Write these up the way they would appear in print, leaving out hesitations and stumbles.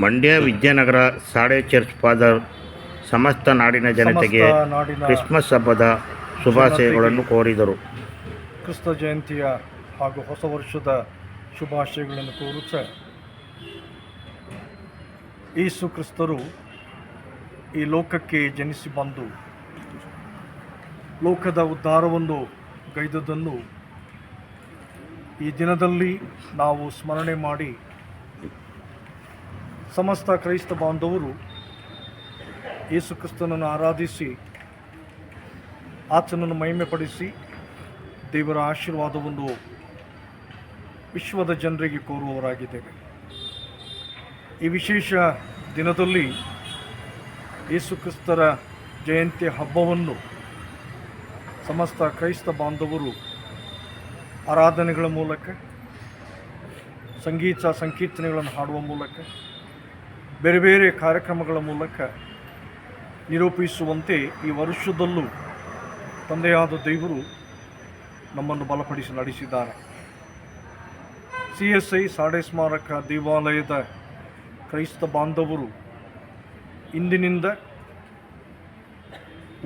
ಮಂಡ್ಯ ವಿದ್ಯಾನಗರ ಸಾಡೆ church father ಸಮಸ್ತ ನಾಡಿನ ಜನತೆಗೆ ಕ್ರಿಸ್ಮಸ್ ಹಬ್ಬದ ಶುಭಾಶಯಗಳನ್ನು ಕೋರಿದರು. ಕ್ರಿಸ್ತ ಜಯಂತಿಯ ಹಾಗೂ ಹೊಸ ವರ್ಷದ ಶುಭಾಶಯಗಳನ್ನು ಕೋರುತ್ತಾ, ಯೇಸು ಕ್ರಿಸ್ತರು ಈ ಲೋಕಕ್ಕೆ ಜನಿಸಿ ಬಂದು ಲೋಕದ ಉದ್ಧಾರವನ್ನು ಗೈದದ್ದನ್ನು ಈ ದಿನದಲ್ಲಿ ನಾವು ಸ್ಮರಣೆ ಮಾಡಿ ಸಮಸ್ತ ಕ್ರೈಸ್ತ ಬಾಂಧವರು ಯೇಸು ಕ್ರಿಸ್ತನನ್ನು ಆರಾಧಿಸಿ ಆತನನ್ನು ಮಹಿಮೆಪಡಿಸಿ ದೇವರ ಆಶೀರ್ವಾದವನ್ನು ವಿಶ್ವದ ಜನರಿಗೆ ಕೋರುವವರಾಗಿದ್ದೇವೆ. ಈ ವಿಶೇಷ ದಿನದಲ್ಲಿ ಯೇಸು ಕ್ರಿಸ್ತರ ಜಯಂತಿ ಹಬ್ಬವನ್ನು ಸಮಸ್ತ ಕ್ರೈಸ್ತ ಬಾಂಧವರು ಆರಾಧನೆಗಳ ಮೂಲಕ, ಸಂಗೀತ ಸಂಕೀರ್ತನೆಗಳನ್ನು ಹಾಡುವ ಮೂಲಕ, ಬೇರೆ ಬೇರೆ ಕಾರ್ಯಕ್ರಮಗಳ ಮೂಲಕ ನಿರೂಪಿಸುವಂತೆ ಈ ವರ್ಷದಲ್ಲೂ ತಂದೆಯಾದ ದೇವರು ನಮ್ಮನ್ನು ಬಲಪಡಿಸಿ ನಡೆಸಿದ್ದಾರೆ. CSI ಸಾಡೆ ಸ್ಮಾರಕ ದೇವಾಲಯದ ಕ್ರೈಸ್ತ ಬಾಂಧವರು ಇಂದಿನಿಂದ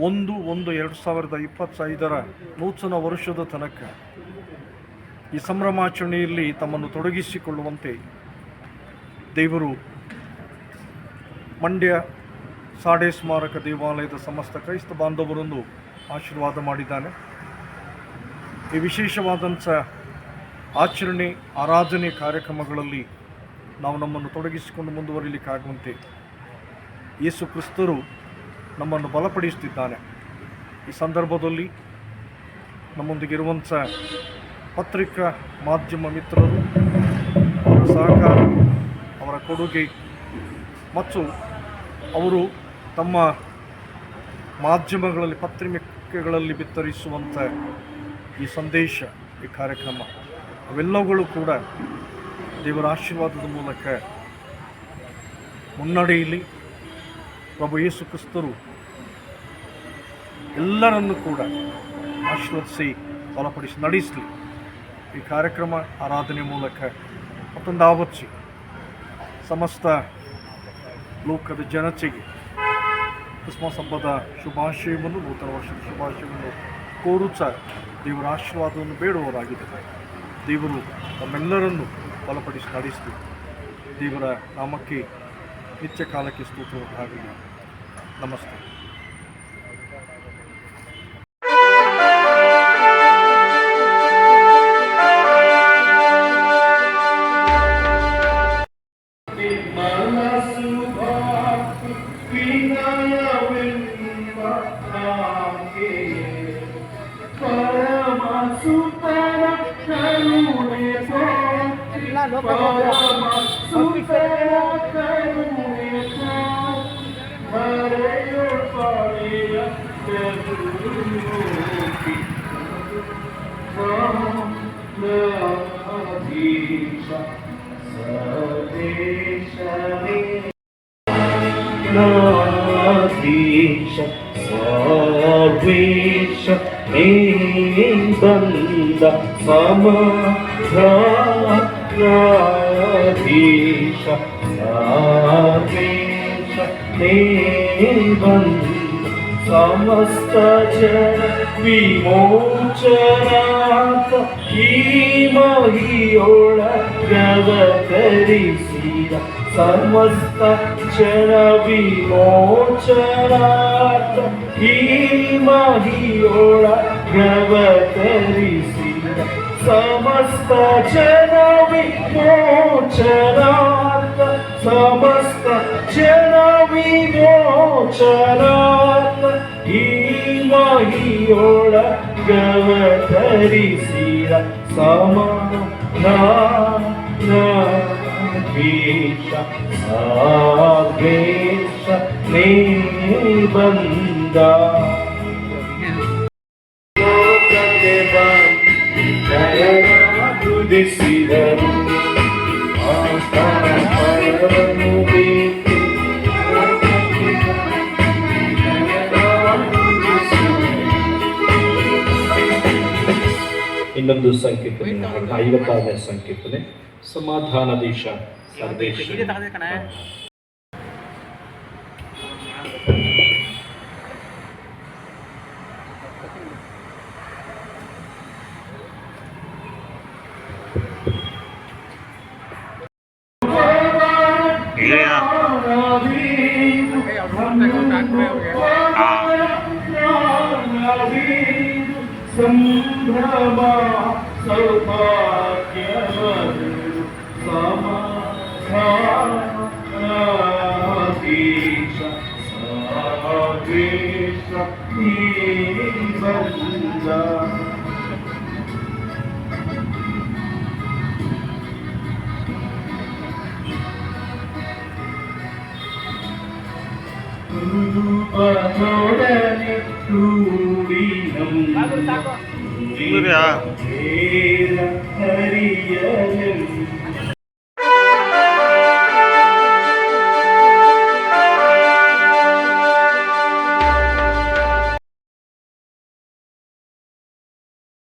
1/1/2025 ನೂತನ ವರ್ಷದ ತನಕ ಈ ಸಂಭ್ರಮಾಚರಣೆಯಲ್ಲಿ ತಮ್ಮನ್ನು ತೊಡಗಿಸಿಕೊಳ್ಳುವಂತೆ ದೇವರು ಮಂಡ್ಯ ಸಾಡೆ ಸ್ಮಾರಕ ದೇವಾಲಯದ ಸಮಸ್ತ ಕ್ರೈಸ್ತ ಬಾಂಧವರನ್ನು ಆಶೀರ್ವಾದ ಮಾಡಿದ್ದಾನೆ. ಈ ವಿಶೇಷವಾದಂಥ ಆಚರಣೆ ಆರಾಧನೆ ಕಾರ್ಯಕ್ರಮಗಳಲ್ಲಿ ನಾವು ನಮ್ಮನ್ನು ತೊಡಗಿಸಿಕೊಂಡು ಮುಂದುವರಿಲಿಕ್ಕಾಗುವಂತೆ ಯೇಸು ಕ್ರಿಸ್ತರು ನಮ್ಮನ್ನು ಬಲಪಡಿಸುತ್ತಿದ್ದಾನೆ. ಈ ಸಂದರ್ಭದಲ್ಲಿ ನಮ್ಮೊಂದಿಗಿರುವಂಥ ಪತ್ರಿಕಾ ಮಾಧ್ಯಮ ಮಿತ್ರರು, ಅವರ ಸಹಕಾರ, ಅವರ ಕೊಡುಗೆ ಮತ್ತು ಅವರು ತಮ್ಮ ಮಾಧ್ಯಮಗಳಲ್ಲಿ ಪತ್ರಿಕೆಗಳಲ್ಲಿ ಬಿತ್ತರಿಸುವಂಥ ಈ ಸಂದೇಶ, ಈ ಕಾರ್ಯಕ್ರಮ ಅವೆಲ್ಲವುಗಳು ಕೂಡ ದೇವರ ಆಶೀರ್ವಾದದ ಮೂಲಕ ಮುನ್ನಡೆಯಲಿ. ಪ್ರಭು ಯೇಸು ಕ್ರಿಸ್ತರು ಎಲ್ಲರನ್ನೂ ಕೂಡ ಆಶೀರ್ವದಿಸಿ ಬಲಪಡಿಸಿ ನಡೆಸಲಿ. ಈ ಕಾರ್ಯಕ್ರಮ ಆರಾಧನೆ ಮೂಲಕ ಮತ್ತೊಂದು ಆವಚ್ಚಿ ಸಮಸ್ತ ಲೋಕದ ಜನತೆಗೆ ಕ್ರಿಸ್ಮಸ್ ಹಬ್ಬದ ಶುಭಾಶಯವನ್ನು, ನೂತನ ವರ್ಷದ ಶುಭಾಶಯವನ್ನು ಕೋರುತ್ತಾ ದೇವರ ಆಶೀರ್ವಾದವನ್ನು ಬೇಡುವವರಾಗಿದೆ. ದೇವರು ನಮ್ಮೆಲ್ಲರನ್ನು ಬಲಪಡಿಸಿ ನಡೆಸಲಿ. ದೇವರ ನಾಮಕ್ಕೆ ನಿತ್ಯ ಕಾಲಕ್ಕೆ ಸ್ತೋತ್ರವಾಗಲಿ. ನಮಸ್ತೆ. ಸರ್ವೇಶ ಮೇ ಬಂದ ಸಮಾಧಾನಾಧೀಶ, ಸರ್ವೇಶ ಮೇ ಬಂದ ಸಮಸ್ತ ಜನ ವಿಮೋಚನಾಥ ಈ ಮಹಿಯೊಳಗವತರಿಸಿದ ಸಮಸ್ತ ಜನ ವಿಮೋಚನಾಥ ಈ ಮಹಿಯೊಳಗವತರಿಸಿದ ಸಮಸ್ತ ಜನ ವಿಮೋಚನಾಥ, ಸಮಸ್ತ ಜನ ವಿಮೋಚನಾಥ ಈ ಮಹಿಯೊಳಗವತರಿಸಿದ ಸಮಾಧಾನಾಧೀಶ, ಸರ್ವೇಶ ಮೇ ಬಂದ ಲೋಕಕ್ಕೆ ಬಂದಿಸಿದರು ಫಲವನ್ನು ಬೇಕು. ಇನ್ನೊಂದು ಸಂಕೀರ್ತನೆ 56ನೇ ಸಂಕೀರ್ತನೆ. ಸಮಾಧಾನದೀಶ ಸರ್ವೇಶ್ವರ ದಿನವೀದು ಸಂಭ್ರಮ ಸೌಭಾಗ್ಯವರು ಸಮಾಧಾನೀಶ ಸಾಗೇಶ ಈ ಬಂದ ರೂಪನೊಡನೆ ಕೂಡಿ ನಮ್ಮ ಹರಿಯ